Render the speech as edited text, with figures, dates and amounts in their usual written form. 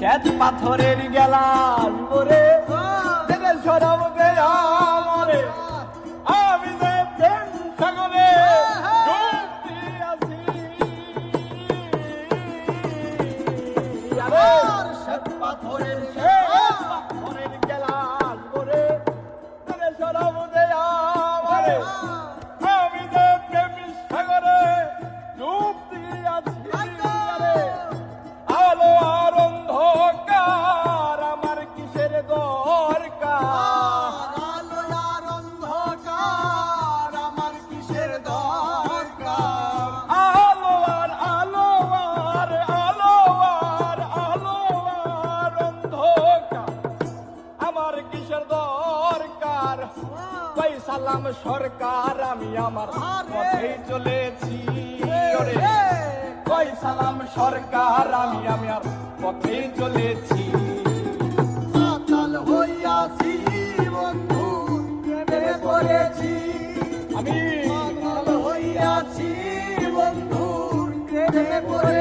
শ্বেত পাথরের গেলাস ওরে দেবে সরব দে আমারে আমি যে প্রেম সাগরে ডুবতে আছি আমার শ্বেত পাথরের গেলাস ওরে দেবে সরব দে আমারে আমি যে প্রেম সাগরে ডুবতে আছি আলো আর অন্ধকার আমার কিসের দরকার আলো আর অন্ধকার আমার কিসের দরকার আলো আর আলো আর আলো আর আলো আর অন্ধকার আমার কিসের দরকার কই সালাম সরকার আমি আমার পথেই চলেছি ওরে কই সালাম সরকার আমি আমার পথেই চলেছি মাতাল হইয়াছি বন্ধু প্রেমে পড়েছি আমি মাতাল হইয়াছি বন্ধু প্রেমে পড়েছি